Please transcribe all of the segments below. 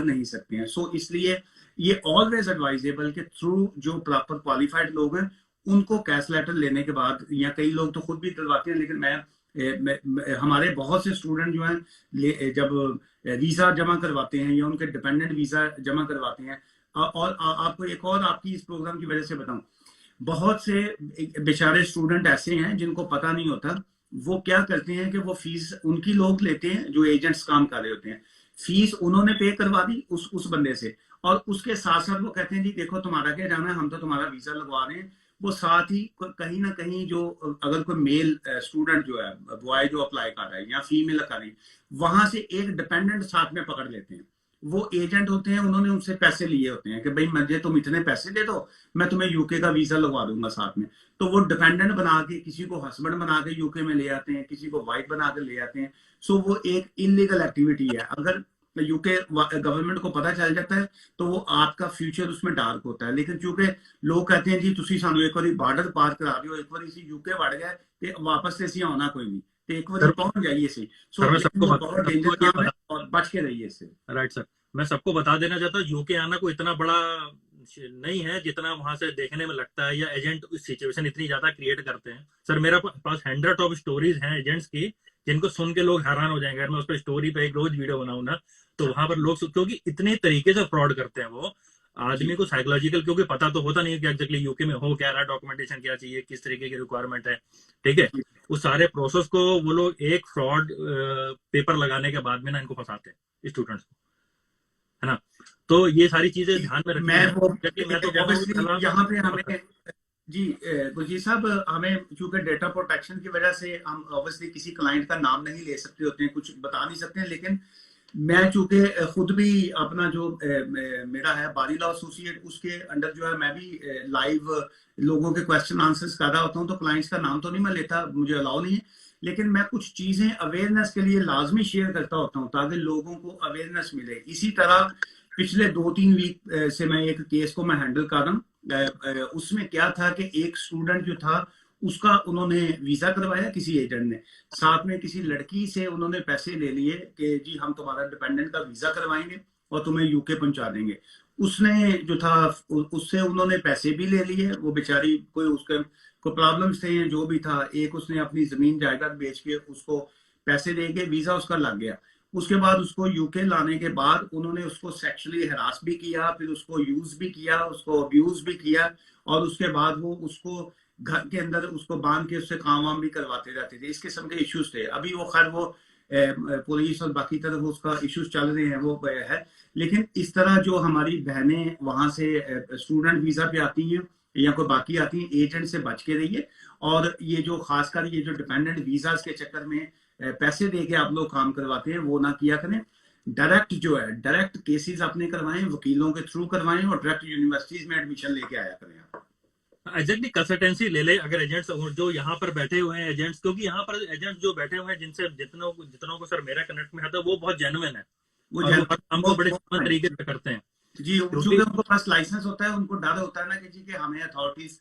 नहीं सकते हैं। सो इसलिए ये ऑलवेज एडवाइजेबल कि थ्रू जो प्रॉपर क्वालिफाइड लोग हैं उनको कैश लेटर लेने के बाद, या कई लोग तो खुद भी दिलवाते हैं, लेकिन हमारे बहुत से स्टूडेंट जो हैं जब वीजा जमा करवाते हैं या उनके डिपेंडेंट वीजा जमा करवाते हैं, और आपको एक और आपकी इस प्रोग्राम की वजह से बताऊं, बहुत से बेचारे स्टूडेंट ऐसे हैं जिनको पता नहीं होता, वो क्या करते हैं कि वो फीस उनकी लोग लेते हैं जो एजेंट्स काम कर रहे होते हैं, फीस उन्होंने पे करवा दी उस बंदे से, और उसके साथ साथ वो कहते हैं जी देखो तुम्हारा क्या जाना है, हम तो तुम्हारा वीजा लगवा रहे हैं। वो साथ ही कहीं ना कहीं जो अगर कोई मेल स्टूडेंट जो है, बॉय जो अप्लाई कर रहा है या फीमेल कर रही है, वहां से एक डिपेंडेंट साथ में पकड़ लेते हैं। वो एजेंट होते हैं, उन्होंने उनसे पैसे लिए होते हैं कि भाई मुझे तुम इतने पैसे दे दो, मैं तुम्हें यूके का वीजा लगवा दूंगा साथ में। तो वो डिपेंडेंट बना के किसी को हस्बैंड बना के यूके में ले आते हैं, किसी को वाइफ बना के ले आते हैं। सो वो एक इलीगल एक्टिविटी है। अगर यूके गवर्नमेंट को पता चल जाता है तो वो आपका फ्यूचर उसमें डार्क होता है। लेकिन चूंकि लोग कहते हैं जी तुसी सानू एक बार बॉर्डर पार करा दियो, एक बार इसी यूके वड़ गए ते वापस से असी आना कोई नहीं, तो एक बार सर पहुंच जाइए सही। सर सो मैं लेकिन सबको वो बहुत डेंजर ये काम है बता और बच के रहिए इससे। राइट सर, मैं सबको बता देना चाहता हूँ यूके आना कोई इतना बड़ा नहीं है जितना वहां से देखने में लगता है, या एजेंट सिचुएशन इतनी ज्यादा क्रिएट करते हैं। सर मेरा पास 100 ऑफ स्टोरीज हैं एजेंट्स की, जिनको सुन के लोग हैरान हो जाएंगे। अगर मैं उस पर स्टोरी पे एक रोज वीडियो बनाऊं ना, तो वहां पर लोग, क्योंकि इतने तरीके से फ्रॉड करते हैं वो जी आदमी को साइकोलॉजिकल, क्योंकि पता तो होता नहीं है कि एग्जैक्टली यूके में हो क्या रहा है, डॉक्यूमेंटेशन क्या चाहिए, किस तरीके की रिक्वायरमेंट है। ठीक है, जी उस सारे प्रोसेस को वो लोग एक फ्रॉड पेपर लगाने के बाद में ना इनको फंसाते हैं स्टूडेंट्स को, है ना। तो ये सारी चीजें ध्यान में रखनी मैं है। वो एग्जैक्टली मैं तो कहता हूँ कि ऑब्वियसली सलाह यहाँ पे सबको हमें, जी गुरजीत साहब, हमें चूंकि डेटा प्रोटेक्शन की वजह से हम ऑब्वियसली किसी क्लाइंट का नाम नहीं ले सकते होते हैं, कुछ बता नहीं सकते हैं। लेकिन मैं चूंकि खुद भी अपना जो मेरा है बारी लॉ एसोसिएट, उसके अंडर जो है मैं भी लाइव लोगों के क्वेश्चन आंसर्स कर रहा होता हूँ, तो क्लाइंट्स का नाम तो नहीं मैं लेता, मुझे अलाउ नहीं है। लेकिन मैं कुछ चीजें अवेयरनेस के लिए लाजमी शेयर करता होता हूँ ताकि लोगों को अवेयरनेस मिले। इसी तरह पिछले 2-3 वीक से मैं एक केस को मैं हैंडल कर रहा हूँ। उसमें क्या था कि एक स्टूडेंट जो था उसका उन्होंने वीजा करवाया किसी एजेंट ने, साथ में किसी लड़की से उन्होंने पैसे ले लिए कि जी हम तुम्हारा डिपेंडेंट का वीजा करवाएंगे और तुम्हें यूके पहुंचा देंगे। उसने जो था उससे उन्होंने पैसे भी ले लिए। वो बेचारी कोई उसके कोई प्रॉब्लम्स थे जो भी था, एक उसने अपनी जमीन जायदाद बेच के उसको पैसे दे के वीजा उसका लग गया। उसके बाद उसको यूके लाने के बाद उन्होंने उसको सेक्सुअली हरास भी किया, फिर उसको यूज भी किया, उसको अब्यूज भी किया, और उसके बाद वो उसको घर के अंदर उसको बांध के उससे काम वाम भी करवाते रहते थे। इस किस्म के इश्यूज थे। अभी वो खैर वो पुलिस और बाकी तरफ उसका इश्यूज चल रहे हैं, वो है। लेकिन इस तरह जो हमारी बहनें वहां से स्टूडेंट वीजा पे आती हैं या कोई बाकी आती हैं, एजेंट से बच के रहिए। और ये जो खासकर ये जो डिपेंडेंट वीजाज के चक्कर में पैसे दे के आप लोग काम करवाते हैं, वो ना किया करें। डायरेक्ट जो है डायरेक्ट केसेस अपने करवाएं, वकीलों के थ्रू करवाएं, और डायरेक्ट यूनिवर्सिटीज में एडमिशन लेके आया करें आप। एग्जैक्टली कंसल्टेंसी ले ले अगर एजेंट्स जो यहाँ पर बैठे हुए हैं एजेंट्स, क्योंकि यहाँ पर एजेंट्स जो बैठे हुए हैं जिनसे जितनों जितनों को सर मेरा कनेक्ट में आता है, वो बहुत जेन्युइन है वो और वो हर काम को बड़े जेन्युइन तरीके से करते हैं। जी, क्योंकि चूंकि उनको पास लाइसेंस होता है, उनको डर होता है ना कि जी कि हमें अथॉरिटीज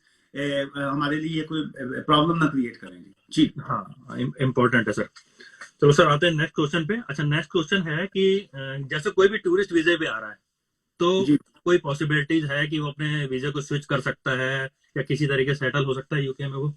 हमारे लिए कोई प्रॉब्लम ना क्रिएट करेंगे। जी हाँ, इम्पोर्टेंट है सर। तो सर आते हैं नेक्स्ट क्वेश्चन पे। अच्छा, नेक्स्ट क्वेश्चन है कि जैसे कोई भी टूरिस्ट वीजे पे आ रहा है, तो जी कोई पॉसिबिलिटीज है कि वो अपने वीजे को स्विच कर सकता है या किसी तरीके से सेटल हो सकता है यूके में वो?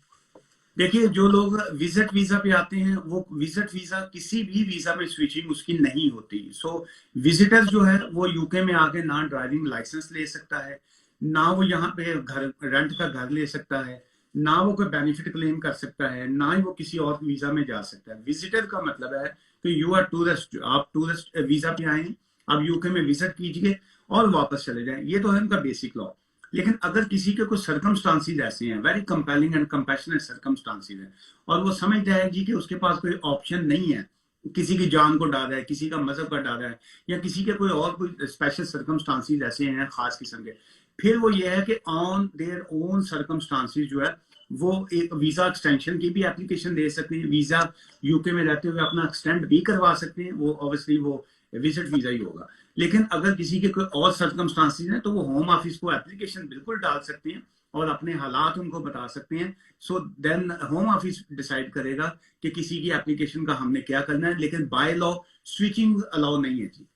देखिए, जो लोग विजिट वीजा पे आते हैं, वो विजिट वीजा किसी भी वीजा में स्विचिंग उसकी नहीं होती। सो विजिटर जो है वो यूके में आके ना ड्राइविंग लाइसेंस ले सकता है, ना वो यहाँ पे घर रेंट का घर ले सकता है, ना वो कोई बेनिफिट क्लेम कर सकता है, ना ही वो किसी और वीजा में जा सकता है। विजिटर का मतलब है कि यू आर टूरिस्ट, आप टूरिस्ट वीजा पे आए हैं, आप यूके में विजिट कीजिए और वापस चले जाएं। ये तो है उनका बेसिक लॉ। लेकिन अगर किसी के कुछ सर्कमस्टांसिस ऐसे हैं, very compelling and compassionate circumstances हैं, और वो समझता है जी कि उसके पास कोई ऑप्शन नहीं है, किसी की जान को डर है, किसी का मजहब का डर है, या किसी के कोई और कोई स्पेशल सर्कमस्टांसिस ऐसे हैं खास किस्म के, फिर वो ये है कि ऑन देयर ओन सर्कमस्टांसिस जो है वो एक वीजा एक्सटेंशन की भी एप्लीकेशन दे सकते हैं। वीजा यूके में रहते हुए अपना एक्सटेंड भी करवा सकते हैं। वो ऑब्वियसली वो विजिट वीजा ही होगा। लेकिन अगर किसी के कोई और सर्कमस्टांसिस हैं तो वो होम ऑफिस को एप्लीकेशन बिल्कुल डाल सकते हैं और अपने हालात उनको बता सकते हैं। So then home office decide करेगा कि किसी की एप्लीकेशन का हमने क्या करना है। लेकिन बाय लॉ स्विचिंग अलाउ नहीं है जी।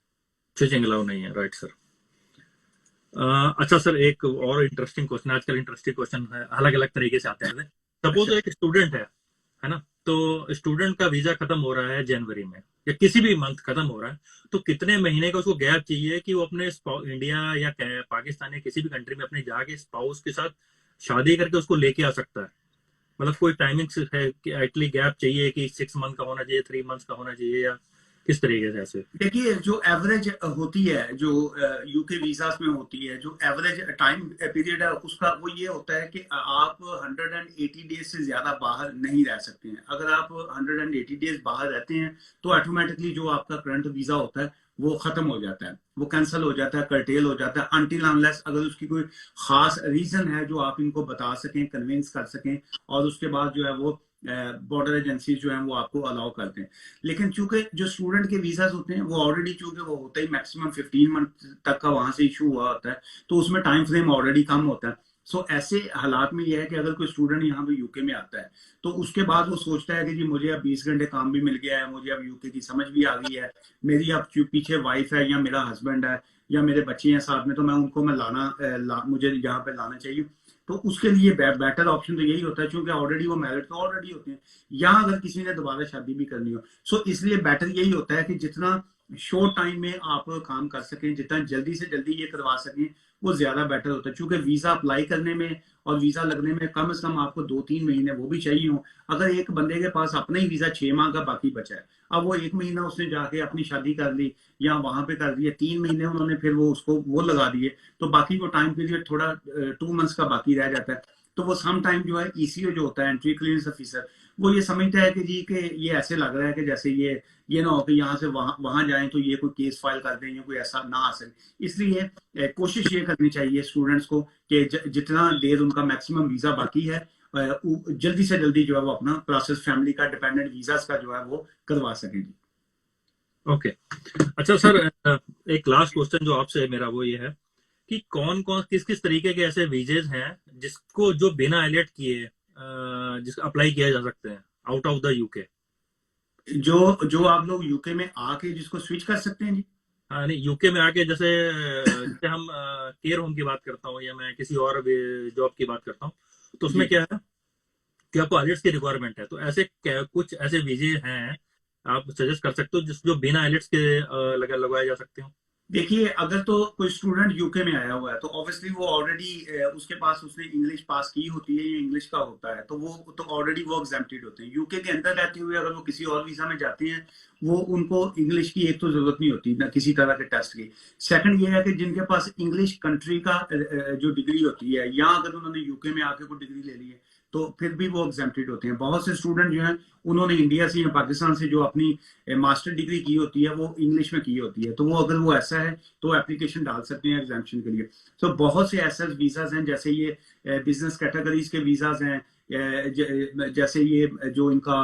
स्विचिंग अलाउ नहीं है, राइट सर। अच्छा सर, एक और इंटरेस्टिंग क्वेश्चन, आजकल इंटरेस्टिंग क्वेश्चन है, अलग अलग तरीके से आते हैं। सपोज अच्छा। एक स्टूडेंट है ना, तो स्टूडेंट का वीजा खत्म हो रहा है जनवरी में या किसी भी मंथ खत्म हो रहा है, तो कितने महीने का उसको गैप चाहिए कि वो अपने इंडिया या पाकिस्तान या किसी भी कंट्री में अपने जाके स्पाउस के साथ शादी करके उसको लेके आ सकता है? मतलब कोई टाइमिंग है कि एक्चुअली गैप चाहिए कि 6 मंथ का होना चाहिए, 3 मंथ्स का होना चाहिए, या किस तरीके से ऐसे? देखिए, जो एवरेज होती है, जो यूके वीजास में होती है, जो एवरेज टाइम पीरियड है उसका वो ये होता है कि आप 180 डेज से ज्यादा बाहर नहीं रह सकते हैं। अगर आप 180 डेज बाहर रहते हैं तो ऑटोमेटिकली जो आपका करंट वीजा होता है वो खत्म हो जाता है, वो कैंसिल हो जाता है, कर्टेल हो जाता है, अनटिल अनलेस अगर उसकी कोई खास रीजन है जो आप इनको बता सकें, कन्विंस कर सकें, और उसके बाद जो है वो बॉर्डर एजेंसी जो है वो आपको अलाउ करते हैं। लेकिन चूंकि जो स्टूडेंट के वीजा होते हैं वो ऑलरेडी, चूंकि वो होता ही मैक्सिमम 15 मंथ तक का वहां से इशू हुआ होता है, तो उसमें टाइम फ्रेम ऑलरेडी कम होता है। सो ऐसे हालात में यह है कि अगर कोई स्टूडेंट यहाँ पे यूके में आता है तो उसके बाद वो सोचता है कि जी मुझे अब 20 घंटे काम भी मिल गया है, मुझे अब यूके की समझ भी आ गई है, मेरी अब पीछे वाइफ है या मेरा हस्बैंड है या मेरे बच्चे हैं साथ में, तो मैं उनको मैं मुझे यहाँ पे लाना चाहिए। तो उसके लिए बेटर ऑप्शन तो यही होता है, क्योंकि ऑलरेडी वो मैरिड तो ऑलरेडी होते हैं, या अगर किसी ने दोबारा शादी भी करनी हो। सो इसलिए बेटर यही होता है कि जितना शॉर्ट टाइम में आप काम कर सकें, जितना जल्दी से जल्दी ये करवा सकें, वो ज्यादा बेटर होता है। क्योंकि वीजा अप्लाई करने में और वीजा लगने में कम से कम आपको 2-3 महीने वो भी चाहिए हो। अगर एक बंदे के पास अपना ही वीजा 6 माह का बाकी बचा है, अब वो 1 महीना उसने जाके अपनी शादी कर ली या वहां पे कर दिया, 3 महीने उन्होंने फिर वो उसको वो लगा दिए, तो बाकी वो टाइम पीरियड थोड़ा 2 मंथ्स का बाकी रह जाता है। तो वो सम टाइम जो है ईसीओ जो होता है, एंट्री क्लियरेंस ऑफिसर, वो ये समझता है कि जी कि ये ऐसे लग रहा है कि जैसे ये ना हो कि यहाँ से वहां वहां जाएं तो ये कोई केस फाइल कर दें या कोई ऐसा ना आ सके। इसलिए कोशिश ये करनी चाहिए स्टूडेंट्स को कि जितना देर उनका मैक्सिमम वीजा बाकी है, जल्दी से जल्दी जो है वो अपना प्रोसेस फैमिली का डिपेंडेंट वीजा का जो है वो करवा सकें। ओके। अच्छा सर, एक लास्ट क्वेश्चन जो आपसे मेरा वो ये है कि कौन कौन किस किस तरीके के ऐसे वीजेज हैं जिसको जो बिना एलियट किए जिसको अप्लाई किया जा सकते हैं आउट ऑफ द यूके? जो जो आप लोग यूके में आके जिसको स्विच कर सकते हैं जी। हाँ, नहीं, यूके में आके जैसे जैसे हम केयर होम की बात करता हूँ या मैं किसी और जॉब की बात करता हूँ, तो उसमें जी, क्या है कि आपको आइलेट्स की रिक्वायरमेंट है, तो ऐसे कुछ ऐसे वीजे हैं आप सजेस्ट कर सकते हो जो बिना आइलेट्स के लगवाए जा सकते हो? देखिए, अगर तो कोई स्टूडेंट यूके में आया हुआ है तो ऑब्वियसली वो ऑलरेडी उसके पास उसने इंग्लिश पास की होती है या इंग्लिश का होता है, तो वो तो ऑलरेडी वो एग्जेम्प्टेड होते हैं। यूके के अंदर रहते हुए अगर वो किसी और वीजा में जाते हैं, वो उनको इंग्लिश की एक तो जरूरत नहीं होती ना किसी तरह के टेस्ट की। सेकंड ये है कि जिनके पास इंग्लिश कंट्री का जो डिग्री होती है, या अगर उन्होंने यूके में आके कोई डिग्री ले ली है, तो फिर भी वो एग्जेम्प्टेड होते हैं। बहुत से स्टूडेंट जो हैं उन्होंने इंडिया से या पाकिस्तान से जो अपनी मास्टर डिग्री की होती है वो इंग्लिश में की होती है, तो वो अगर वो ऐसा है तो एप्लीकेशन डाल सकते हैं एग्जामेशन के लिए। तो बहुत से ऐसे वीजाज हैं, जैसे ये बिजनेस कैटेगरीज के वीजाज हैं, जैसे ये जो इनका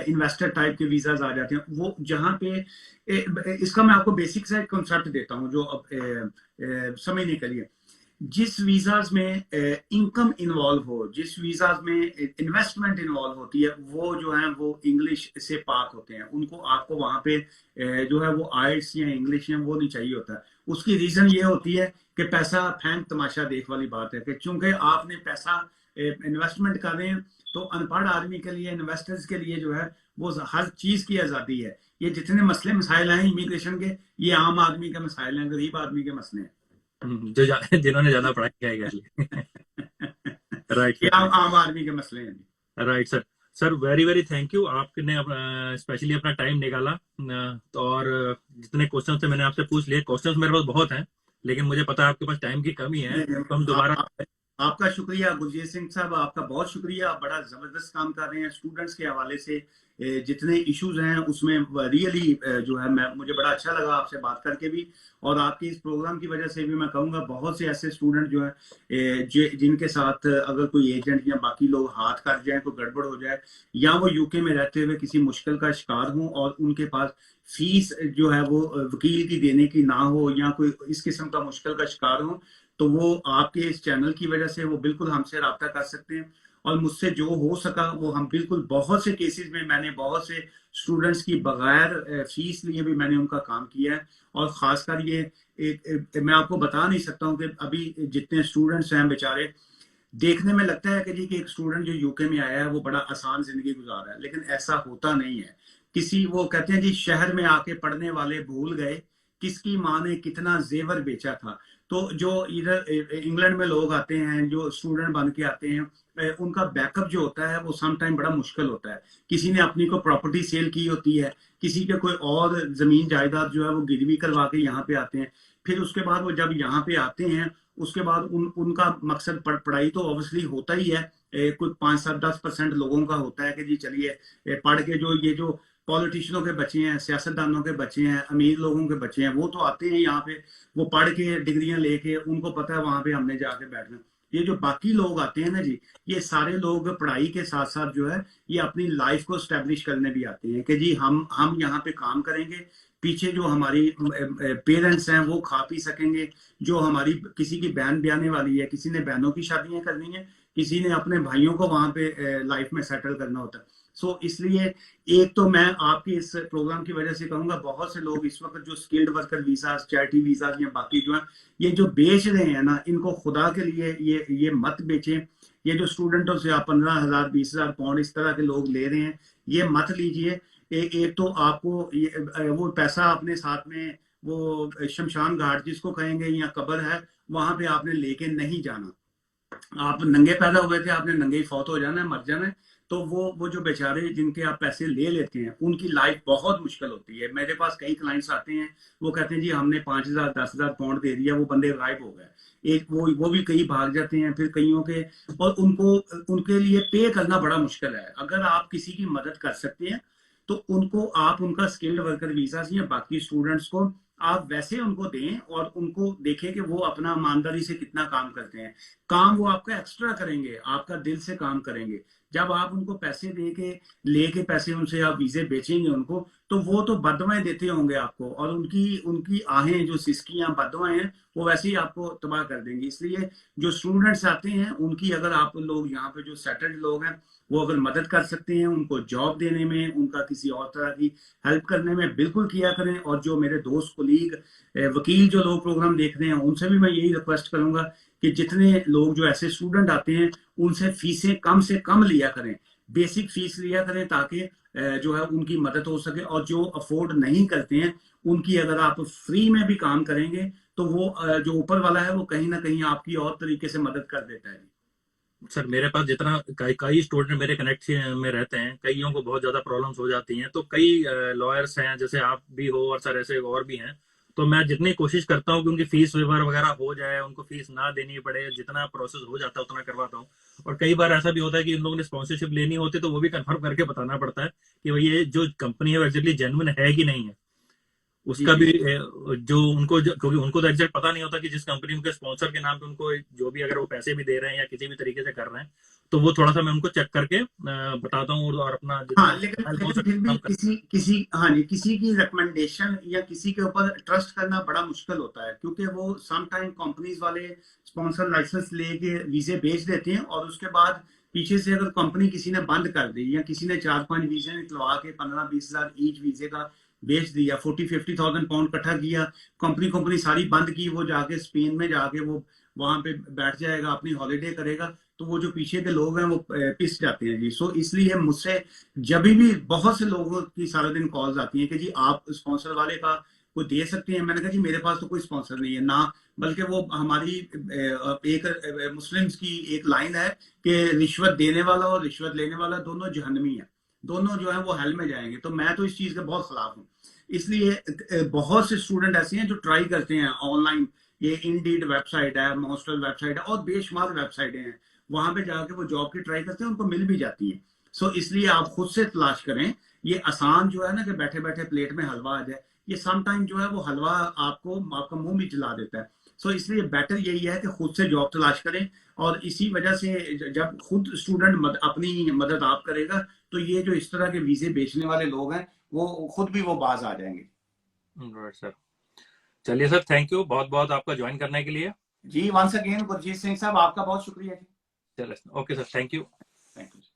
इन्वेस्टर टाइप के वीजाज आ जाते हैं, वो जहाँ पे इसका मैं आपको बेसिक सा कॉन्सेप्ट देता हूँ जो अब समझने के लिए। जिस वीजाज में इनकम इन्वॉल्व हो, जिस वीजाज में इन्वेस्टमेंट इन्वॉल्व होती है, वो जो है वो इंग्लिश से पाक होते हैं। उनको आपको वहां पे जो है वो आइल्स या इंग्लिश या वो नहीं चाहिए होता है। उसकी रीजन ये होती है कि पैसा फैंक तमाशा देख वाली बात है कि चूंकि आपने पैसा इन्वेस्टमेंट कर रहे हैं, तो अनपढ़ आदमी के लिए, इन्वेस्टर्स के लिए जो है वो हर चीज की आजादी है। ये जितने मसले मसाइल हैं इमिग्रेशन के, ये आम आदमी के मसाइल हैं, गरीब आदमी के मसले हैं। जिन्होंने ज्यादा पढ़ाई किया है। राइट ये सर, आम आदमी के मसले हैं। Right sir. Sir very very thank you, आपने स्पेशली अपना टाइम निकाला। तो और जितने क्वेश्चन थे मैंने आपसे पूछ लिए। क्वेश्चंस मेरे पास बहुत हैं, लेकिन मुझे पता है आपके पास टाइम की कमी है, तो हम दोबारा। आपका शुक्रिया गुरजीत सिंह साहब, आपका बहुत शुक्रिया। आप बड़ा जबरदस्त काम कर रहे हैं स्टूडेंट्स के हवाले से। जितने इश्यूज हैं उसमें रियली जो है मुझे बड़ा अच्छा लगा आपसे बात करके भी, और आपके इस प्रोग्राम की वजह से भी मैं कहूँगा बहुत से ऐसे स्टूडेंट जो हैं जिनके साथ अगर कोई एजेंट या बाकी लोग हाथ कर जाए, कोई गड़बड़ हो जाए, या वो यूके में रहते हुए किसी मुश्किल का शिकार हों और उनके पास फीस जो है वो वकील की देने की ना हो, या कोई इस किस्म का मुश्किल का शिकार हो, तो वो आपके इस चैनल की वजह से वो बिल्कुल हमसे रब्ता कर सकते हैं। और मुझसे जो हो सका वो हम बिल्कुल, बहुत से केसेस में मैंने बहुत से स्टूडेंट्स की बगैर फीस लिए भी मैंने उनका काम किया है। और खासकर ये मैं आपको बता नहीं सकता हूँ कि अभी जितने स्टूडेंट्स हैं बेचारे, देखने में लगता है कि जी कि एक स्टूडेंट जो यूके में आया है वो बड़ा आसान जिंदगी गुजार रहा है, लेकिन ऐसा होता नहीं है। किसी, वो कहते हैं जी, शहर में आके पढ़ने वाले भूल गए किसकी माँ ने कितना जेवर बेचा था। तो जो इधर इंग्लैंड में लोग आते हैं, जो स्टूडेंट बन के आते हैं, उनका बैकअप जो होता है वो सम टाइम बड़ा मुश्किल होता है। किसी ने अपनी को प्रॉपर्टी सेल की होती है, किसी के कोई और जमीन जायदाद जो है वो गिरवी करवा के यहाँ पे आते हैं। फिर उसके बाद वो जब यहाँ पे आते हैं, उसके बाद उनका मकसद पढ़ाई तो ऑब्वियसली होता ही है। कुछ 5-7-10% लोगों का होता है कि जी चलिए पढ़ के जो ये जो पॉलिटिशियनों के बच्चे हैं, सियासतदानों के बच्चे हैं, अमीर लोगों के बच्चे हैं, वो तो आते हैं यहाँ पे, वो पढ़ के डिग्रियां लेके, उनको पता है वहां पे हमने जाके बैठना। ये जो बाकी लोग आते हैं ना जी, ये सारे लोग पढ़ाई के साथ साथ जो है ये अपनी लाइफ को स्टेब्लिश करने भी आते हैं कि जी हम यहाँ पे काम करेंगे, पीछे जो हमारी पेरेंट्स हैं वो खा पी सकेंगे, जो हमारी किसी की बहन ब्याने वाली है, किसी ने बहनों की शादियां करनी है, किसी ने अपने भाइयों को वहां पे लाइफ में सेटल करना होता है। सो इसलिए एक तो मैं आपके इस प्रोग्राम की वजह से कहूंगा, बहुत से लोग इस वक्त जो skilled worker visa, charity visa या बाकी जो है ये जो बेच रहे हैं ना, इनको खुदा के लिए ये मत बेचें। ये जो स्टूडेंटों से आप 15,000 20,000 पाउंड इस तरह के लोग ले रहे हैं, ये मत लीजिए। एक तो आपको वो पैसा अपने साथ में, वो शमशान घाट जिसको कहेंगे या कब्र है, वहां पे आपने लेके नहीं जाना। आप नंगे पैदा हुए थे, आपने नंगे ही फौत हो जाना है, मर जाना है। तो वो जो बेचारे जिनके आप पैसे ले लेते हैं, उनकी लाइफ बहुत मुश्किल होती है। मेरे पास कई क्लाइंट्स आते हैं, वो कहते हैं जी हमने 5,000 10,000 पाउंड दे दिया, वो बंदे गायब हो गए। एक वो भी कई भाग जाते हैं, फिर कईयों के, और उनको उनके लिए पे करना बड़ा मुश्किल है। अगर आप किसी की मदद कर सकते हैं तो उनको आप उनका स्किल्ड वर्कर वीजा या बाकी स्टूडेंट्स को आप वैसे उनको दें, और उनको देखें कि वो अपना ईमानदारी से कितना काम करते हैं। काम वो आपका एक्स्ट्रा करेंगे, आपका दिल से काम करेंगे। जब आप उनको पैसे दे के, लेके पैसे उनसे आप वीजे बेचेंगे उनको, तो वो तो बददुआएं देते होंगे आपको, और उनकी उनकी आहें जो सिसकियां बददुआएं हैं वो वैसे ही आपको तबाह कर देंगी। इसलिए जो स्टूडेंट्स आते हैं उनकी, अगर आप लोग यहाँ पे जो सेटल्ड लोग हैं वो अगर मदद कर सकते हैं उनको जॉब देने में, उनका किसी और तरह की हेल्प करने में, बिल्कुल किया करें। और जो मेरे दोस्त कोलीग वकील जो लोग प्रोग्राम देख रहे हैं, उनसे भी मैं यही रिक्वेस्ट करूंगा कि जितने लोग जो ऐसे स्टूडेंट आते हैं उनसे फीसें कम से कम लिया करें, बेसिक फीस लिया करें, ताकि जो है उनकी मदद हो सके। और जो अफोर्ड नहीं करते हैं उनकी अगर आप फ्री में भी काम करेंगे तो वो जो ऊपर वाला है वो कहीं ना कहीं आपकी और तरीके से मदद कर देता है। सर मेरे पास जितना कई स्टूडेंट मेरे कनेक्ट में रहते हैं, कईयों को बहुत ज्यादा प्रॉब्लम्स हो जाती हैं, तो कई लॉयर्स हैं जैसे आप भी हो और सर ऐसे और भी हैं। तो मैं जितनी कोशिश करता हूँ कि उनकी फीस वेवर वगैरह हो जाए, उनको फीस ना देनी पड़े, जितना प्रोसेस हो जाता है उतना करवाता हूँ। और कई बार ऐसा भी होता है कि उन लोगों ने स्पॉन्सरशिप लेनी होती है, तो वो भी कंफर्म करके बताना पड़ता है कि भाई ये जो कंपनी है वो एक्चुअली जेन्युइन है कि नहीं है। उसका भी जो उनको, क्योंकि उनको तो एग्जैक्ट पता नहीं होता कि जिस कंपनी उनके स्पॉन्सर के नाम पे उनको जो भी, अगर वो पैसे भी दे रहे हैं या किसी भी तरीके से कर रहे हैं, तो वो थोड़ा सा मैं उनको चेक करके बताता हूँ, और अपना हाँ, लेकिन फिर भी किसी हाँ जी, किसी की रिकमेंडेशन या किसी के ऊपर ट्रस्ट करना बड़ा मुश्किल होता है, क्योंकि वो सम टाइम कंपनीज वाले स्पॉन्सर लाइसेंस लेके वीजे बेच देते हैं, और उसके बाद पीछे से अगर कंपनी किसी ने बंद कर दी, या किसी ने 4-5 वीजे निकलवा के 15-20,000 ईच वीजे का बेच दिया, 40-50,000 पाउंड इकट्ठा किया, कंपनी सारी बंद की, वो जाके स्पेन में जाके वो वहां पे बैठ जाएगा, अपनी हॉलीडे करेगा, तो वो जो पीछे के लोग हैं वो पिस जाते हैं जी। सो इसलिए मुझसे जब भी बहुत से लोगों की सारा दिन कॉल्स आती हैं कि जी आप स्पॉन्सर वाले का कोई दे सकते हैं। मैंने कहा जी मेरे पास तो कोई स्पॉन्सर नहीं है ना, बल्कि वो हमारी एक मुस्लिम्स की एक लाइन है कि रिश्वत देने वाला और रिश्वत लेने वाला दोनों जहन्नमी है, दोनों जो है वो हेल में जाएंगे। तो मैं तो इस चीज के बहुत खिलाफ हूँ। इसलिए बहुत से स्टूडेंट ऐसे हैं जो ट्राई करते हैं ऑनलाइन, ये इंडीड वेबसाइट है, मॉन्स्टर वेबसाइट है, और बेशुमार वेबसाइटें हैं, वहां पे जाके वो जॉब की ट्राई करते हैं, उनको मिल भी जाती है। सो इसलिए आप खुद से तलाश करें। ये आसान जो है ना कि बैठे बैठे प्लेट में हलवा आ जाए, ये सम टाइम जो है वो हलवा आपका मुंह भी जला देता है। सो इसलिए बेटर यही है कि खुद से जॉब तलाश करें, और इसी वजह से जब खुद स्टूडेंट अपनी मदद आप करेगा, तो ये जो इस तरह के वीजे बेचने वाले लोग हैं वो खुद भी वो बाज आ जाएंगे। सर चलिए सर, थैंक यू बहुत बहुत आपका ज्वाइन करने के लिए। जी वंस अगेन गुरजीत सिंह साहब, आपका बहुत शुक्रिया जी। चलिए okay sir, thank you. Thank you.